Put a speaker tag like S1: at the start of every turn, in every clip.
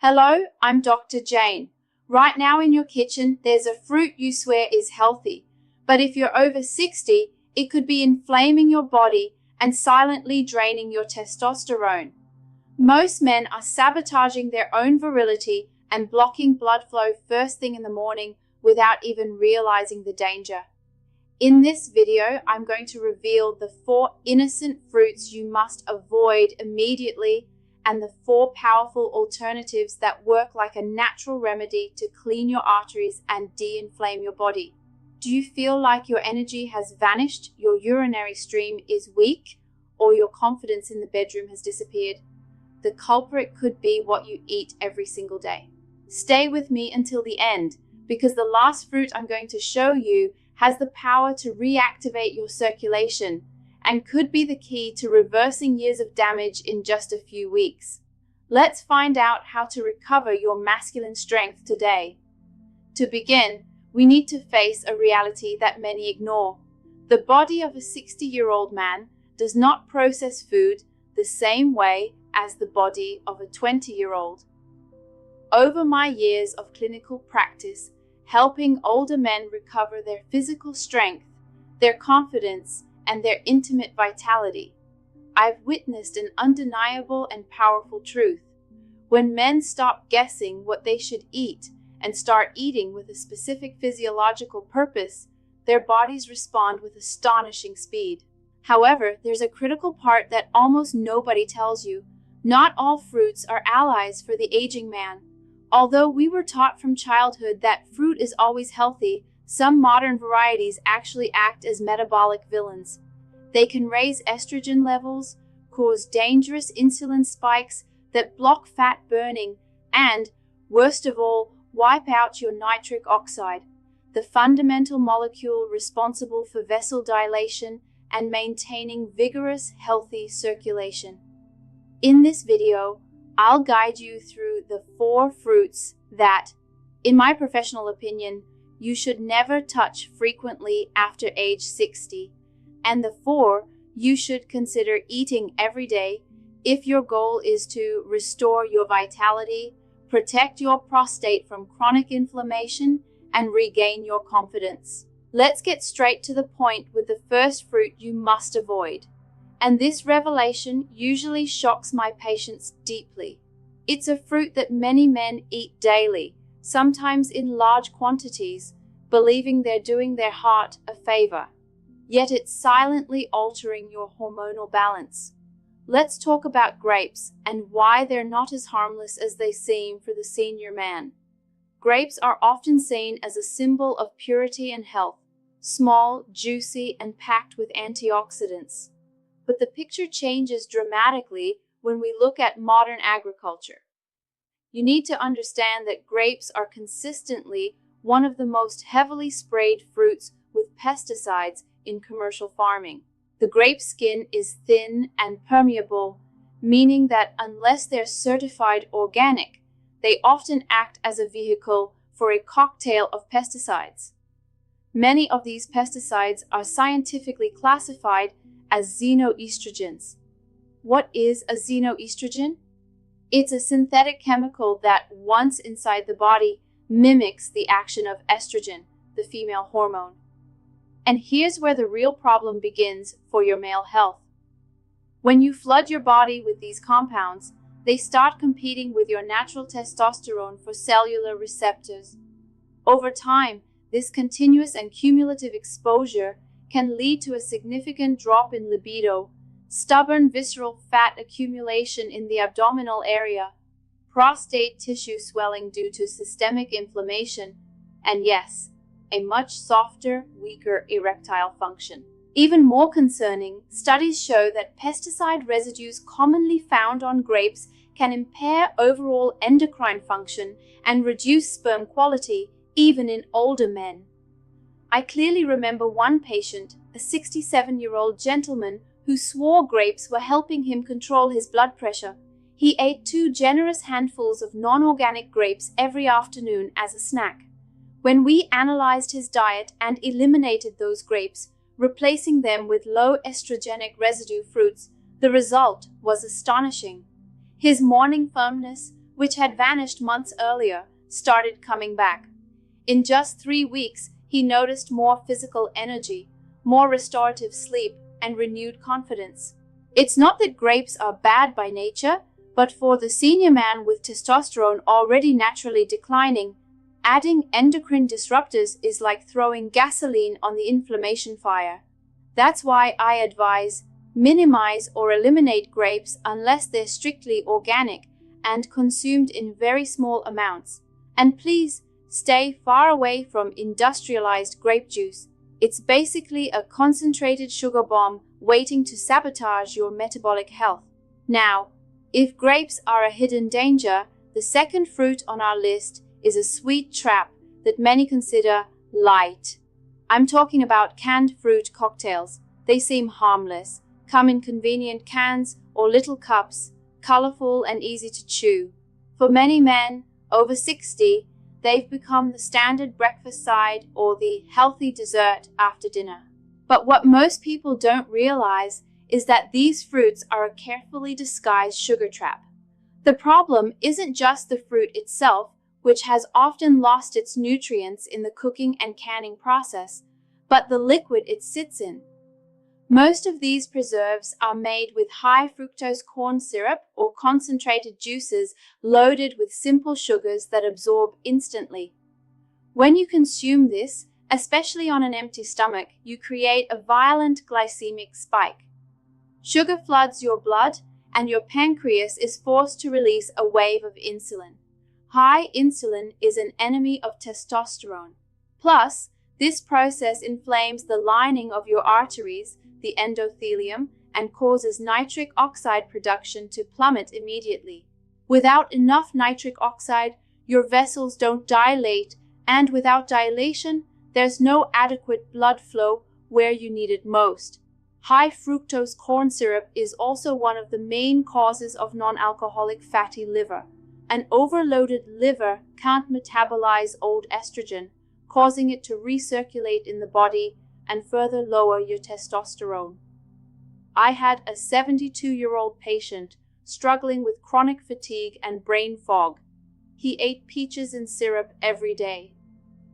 S1: Hello, I'm Dr. Jane. Right now in your kitchen, there's a fruit you swear is healthy. But if you're over 60, it could be inflaming your body and silently draining your testosterone. Most men are sabotaging their own virility and blocking blood flow first thing in the morning without even realizing the danger. In this video, I'm going to reveal the 4 innocent fruits you must avoid immediately and the 4 powerful alternatives that work like a natural remedy to clean your arteries and de-inflame your body. Do you feel like your energy has vanished, your urinary stream is weak, or your confidence in the bedroom has disappeared? The culprit could be what you eat every single day. Stay with me until the end, because the last fruit I'm going to show you has the power to reactivate your circulation and could be the key to reversing years of damage in just a few weeks. Let's find out how to recover your masculine strength today. To begin, we need to face a reality that many ignore. The body of a 60-year-old man does not process food the same way as the body of a 20-year-old. Over my years of clinical practice, helping older men recover their physical strength, their confidence, and their intimate vitality, I've witnessed an undeniable and powerful truth. When men stop guessing what they should eat and start eating with a specific physiological purpose, their bodies respond with astonishing speed. However, there's a critical part that almost nobody tells you. Not all fruits are allies for the aging man. Although we were taught from childhood that fruit is always healthy, some modern varieties actually act as metabolic villains. They can raise estrogen levels, cause dangerous insulin spikes that block fat burning, and, worst of all, wipe out your nitric oxide, the fundamental molecule responsible for vessel dilation and maintaining vigorous, healthy circulation. In this video, I'll guide you through the 4 fruits that, in my professional opinion, you should never touch frequently after age 60, and the 4 you should consider eating every day if your goal is to restore your vitality, protect your prostate from chronic inflammation, and regain your confidence. Let's get straight to the point with the first fruit you must avoid. And this revelation usually shocks my patients deeply. It's a fruit that many men eat daily, sometimes in large quantities, believing they're doing their heart a favor. Yet it's silently altering your hormonal balance. Let's talk about grapes and why they're not as harmless as they seem for the senior man. Grapes are often seen as a symbol of purity and health, small, juicy, and packed with antioxidants. But the picture changes dramatically when we look at modern agriculture. You need to understand that grapes are consistently one of the most heavily sprayed fruits with pesticides in commercial farming. The grape skin is thin and permeable, meaning that unless they're certified organic, they often act as a vehicle for a cocktail of pesticides. Many of these pesticides are scientifically classified as xenoestrogens. What is a xenoestrogen? It's a synthetic chemical that, once inside the body, mimics the action of estrogen, the female hormone. And here's where the real problem begins for your male health. When you flood your body with these compounds, they start competing with your natural testosterone for cellular receptors. Over time, this continuous and cumulative exposure can lead to a significant drop in libido, stubborn visceral fat accumulation in the abdominal area, prostate tissue swelling due to systemic inflammation, and yes, a much softer, weaker erectile function. Even more concerning, studies show that pesticide residues commonly found on grapes can impair overall endocrine function and reduce sperm quality, even in older men. I clearly remember one patient, a 67-year-old gentleman, who swore grapes were helping him control his blood pressure. He ate 2 generous handfuls of non-organic grapes every afternoon as a snack. When we analyzed his diet and eliminated those grapes, replacing them with low estrogenic residue fruits, the result was astonishing. His morning firmness, which had vanished months earlier, started coming back. In just 3 weeks, he noticed more physical energy, more restorative sleep, and renewed confidence. It's not that grapes are bad by nature, but for the senior man with testosterone already naturally declining, adding endocrine disruptors is like throwing gasoline on the inflammation fire. That's why I advise minimize or eliminate grapes unless they're strictly organic and consumed in very small amounts. And please stay far away from industrialized grape juice. It's basically a concentrated sugar bomb waiting to sabotage your metabolic health. Now, if grapes are a hidden danger, the second fruit on our list is a sweet trap that many consider light. I'm talking about canned fruit cocktails. They seem harmless, come in convenient cans or little cups, colorful and easy to chew. For many men over 60, they've become the standard breakfast side or the healthy dessert after dinner. But what most people don't realize is that these fruits are a carefully disguised sugar trap. The problem isn't just the fruit itself, which has often lost its nutrients in the cooking and canning process, but the liquid it sits in. Most of these preserves are made with high fructose corn syrup or concentrated juices loaded with simple sugars that absorb instantly. When you consume this, especially on an empty stomach, you create a violent glycemic spike. Sugar floods your blood, and your pancreas is forced to release a wave of insulin. High insulin is an enemy of testosterone. Plus, this process inflames the lining of your arteries, the endothelium, and causes nitric oxide production to plummet immediately. Without enough nitric oxide, your vessels don't dilate, and without dilation, there's no adequate blood flow where you need it most. High fructose corn syrup is also one of the main causes of non-alcoholic fatty liver. An overloaded liver can't metabolize old estrogen, causing it to recirculate in the body and further lower your testosterone. I had a 72-year-old patient struggling with chronic fatigue and brain fog. He ate peaches in syrup every day.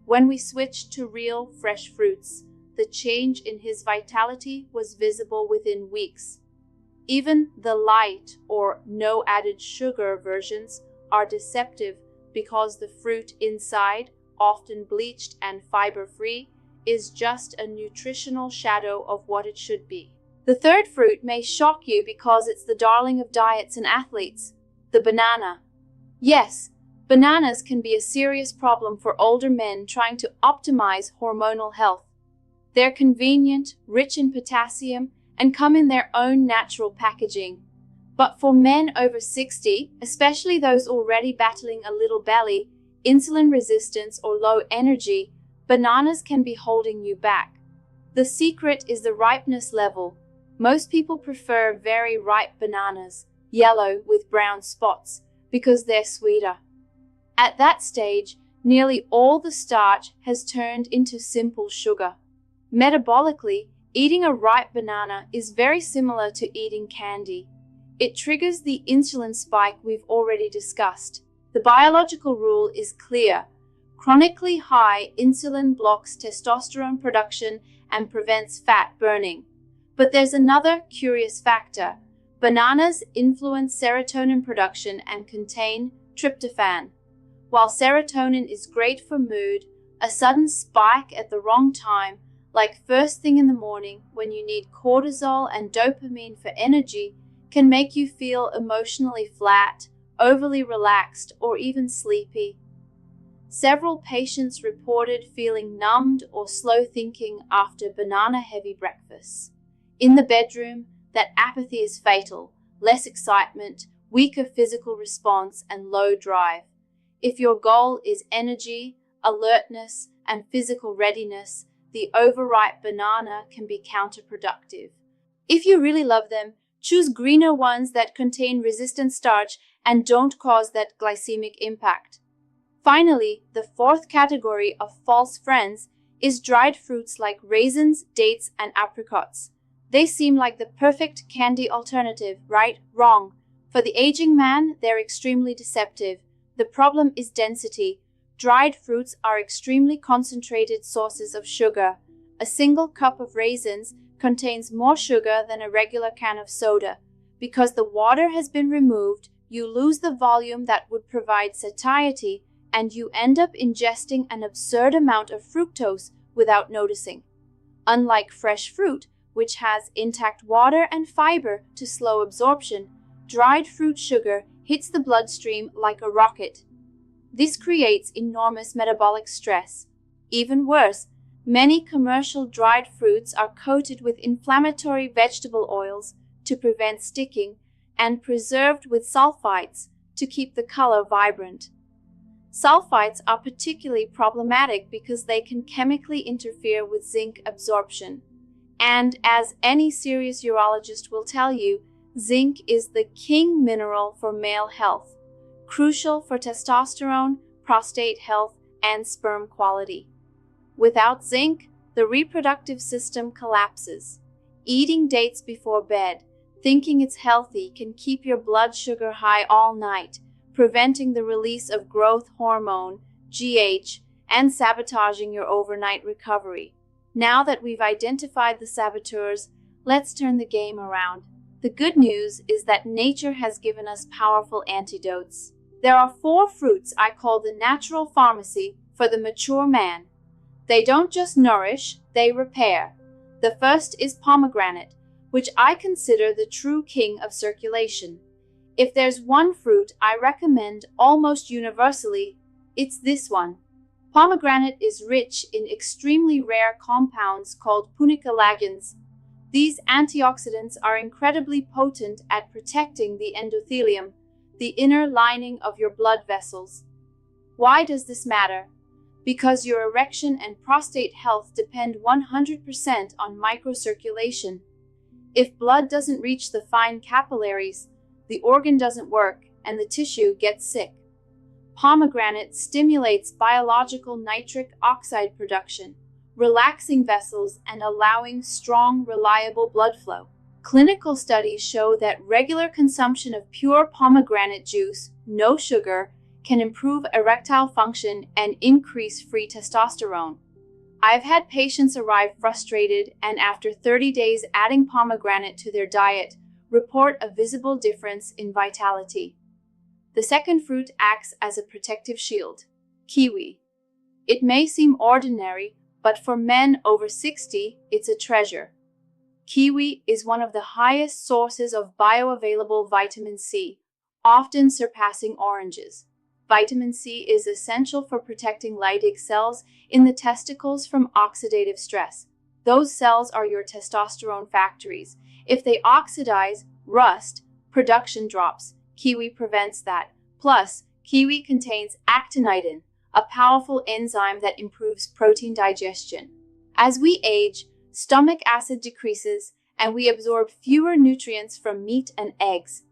S1: When we switched to real, fresh fruits, the change in his vitality was visible within weeks. Even the light or no added sugar versions are deceptive because the fruit inside, often bleached and fiber-free, is just a nutritional shadow of what it should be. The third fruit may shock you because it's the darling of diets and athletes, the banana. Yes, bananas can be a serious problem for older men trying to optimize hormonal health. They're convenient, rich in potassium, and come in their own natural packaging. But for men over 60, especially those already battling a little belly, insulin resistance, or low energy, bananas can be holding you back. The secret is the ripeness level. Most people prefer very ripe bananas, yellow with brown spots, because they're sweeter. At that stage, nearly all the starch has turned into simple sugar. Metabolically, eating a ripe banana is very similar to eating candy. It triggers the insulin spike we've already discussed. The biological rule is clear. Chronically high insulin blocks testosterone production and prevents fat burning. But there's another curious factor. Bananas influence serotonin production and contain tryptophan. While serotonin is great for mood, a sudden spike at the wrong time, like first thing in the morning when you need cortisol and dopamine for energy, can make you feel emotionally flat, overly relaxed, or even sleepy. Several patients reported feeling numbed or slow thinking after banana-heavy breakfasts. In the bedroom, that apathy is fatal, less excitement, weaker physical response, and low drive. If your goal is energy, alertness, and physical readiness, the overripe banana can be counterproductive. If you really love them, choose greener ones that contain resistant starch and don't cause that glycemic impact. Finally, the fourth category of false friends is dried fruits like raisins, dates, and apricots. They seem like the perfect candy alternative, right? Wrong. For the aging man, they're extremely deceptive. The problem is density. Dried fruits are extremely concentrated sources of sugar. A single cup of raisins contains more sugar than a regular can of soda. Because the water has been removed, you lose the volume that would provide satiety, and you end up ingesting an absurd amount of fructose without noticing. Unlike fresh fruit, which has intact water and fiber to slow absorption, dried fruit sugar hits the bloodstream like a rocket. This creates enormous metabolic stress. Even worse, many commercial dried fruits are coated with inflammatory vegetable oils to prevent sticking and preserved with sulfites to keep the color vibrant. Sulfites are particularly problematic because they can chemically interfere with zinc absorption. And as any serious urologist will tell you, zinc is the king mineral for male health, crucial for testosterone, prostate health, and sperm quality. Without zinc, the reproductive system collapses. Eating dates before bed, thinking it's healthy, can keep your blood sugar high all night, preventing the release of growth hormone, GH, and sabotaging your overnight recovery. Now that we've identified the saboteurs, let's turn the game around. The good news is that nature has given us powerful antidotes. There are 4 fruits I call the natural pharmacy for the mature man. They don't just nourish, they repair. The first is pomegranate, which I consider the true king of circulation. If there's one fruit I recommend almost universally, it's this one. Pomegranate is rich in extremely rare compounds called punicalagins. These antioxidants are incredibly potent at protecting the endothelium, the inner lining of your blood vessels. Why does this matter? Because your erection and prostate health depend 100% on microcirculation. If blood doesn't reach the fine capillaries, the organ doesn't work and the tissue gets sick. Pomegranate stimulates biological nitric oxide production, relaxing vessels and allowing strong, reliable blood flow. Clinical studies show that regular consumption of pure pomegranate juice, no sugar, can improve erectile function and increase free testosterone. I've had patients arrive frustrated and after 30 days adding pomegranate to their diet, report a visible difference in vitality. The second fruit acts as a protective shield. Kiwi. It may seem ordinary, but for men over 60, it's a treasure. Kiwi is one of the highest sources of bioavailable vitamin C, often surpassing oranges. Vitamin C is essential for protecting Leydig cells in the testicles from oxidative stress. Those cells are your testosterone factories. If they oxidize, rust, production drops. Kiwi prevents that. Plus, kiwi contains actinitin, a powerful enzyme that improves protein digestion. As we age, stomach acid decreases and we absorb fewer nutrients from meat and eggs.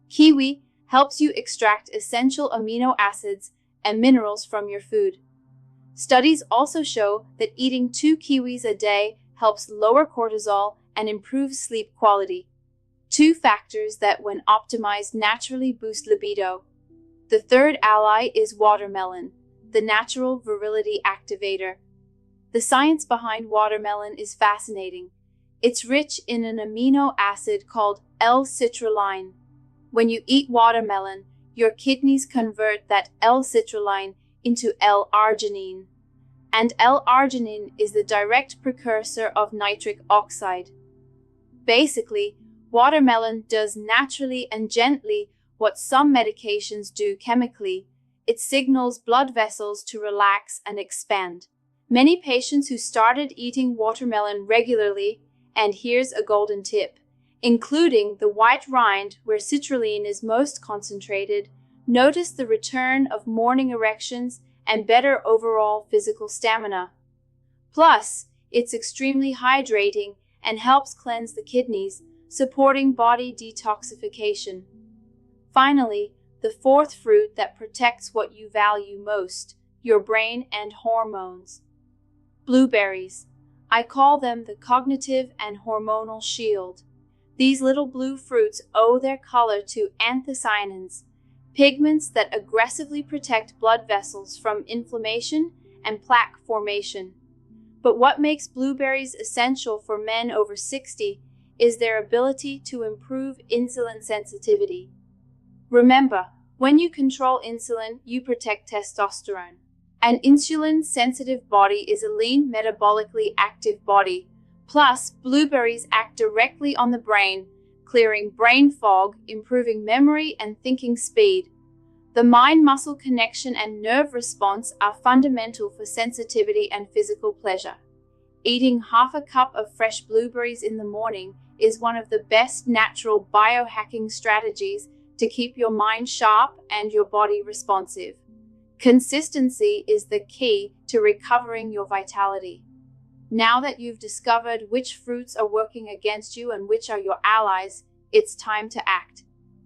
S1: Kiwi helps you extract essential amino acids and minerals from your food. Studies also show that eating 2 kiwis a day helps lower cortisol and improves sleep quality. 2 factors that, when optimized, naturally boost libido. The third ally is watermelon, the natural virility activator. The science behind watermelon is fascinating. It's rich in an amino acid called L-citrulline. When you eat watermelon, your kidneys convert that L-citrulline into L-arginine. And L-arginine is the direct precursor of nitric oxide. Basically, watermelon does naturally and gently what some medications do chemically. It signals blood vessels to relax and expand. Many patients who started eating watermelon regularly, and here's a golden tip, including the white rind where citrulline is most concentrated, notice the return of morning erections and better overall physical stamina. Plus, it's extremely hydrating and helps cleanse the kidneys, supporting body detoxification. Finally, the fourth fruit that protects what you value most, your brain and hormones. Blueberries. I call them the cognitive and hormonal shield. These little blue fruits owe their color to anthocyanins, pigments that aggressively protect blood vessels from inflammation and plaque formation. But what makes blueberries essential for men over 60 is their ability to improve insulin sensitivity. Remember, when you control insulin, you protect testosterone. An insulin-sensitive body is a lean, metabolically active body. Plus, blueberries act directly on the brain, clearing brain fog, improving memory and thinking speed. The mind-muscle connection and nerve response are fundamental for sensitivity and physical pleasure. Eating half a cup of fresh blueberries in the morning is one of the best natural biohacking strategies to keep your mind sharp and your body responsive. Consistency is the key to recovering your vitality. Now that you've discovered which fruits are working against you and which are your allies, it's time to act.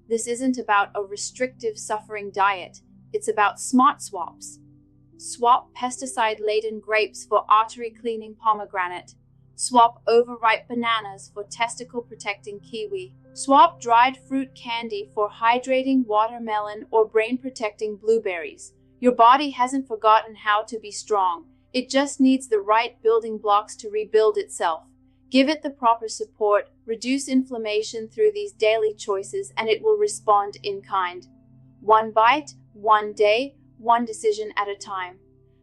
S1: This isn't about a restrictive suffering diet. It's about smart swaps. Swap pesticide-laden grapes for artery-cleaning pomegranate. Swap overripe bananas for testicle-protecting kiwi. Swap dried fruit candy for hydrating watermelon or brain-protecting blueberries. Your body hasn't forgotten how to be strong. It just needs the right building blocks to rebuild itself. Give it the proper support, reduce inflammation through these daily choices, and it will respond in kind. One bite, one day, one decision at a time.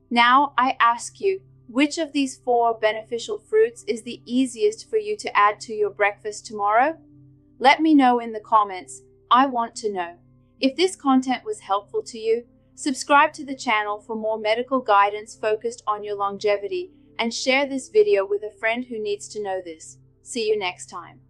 S1: Now I ask you, which of these 4 beneficial fruits is the easiest for you to add to your breakfast tomorrow? Let me know in the comments. I want to know. If this content was helpful to you, subscribe to the channel for more medical guidance focused on your longevity, and share this video with a friend who needs to know this. See you next time.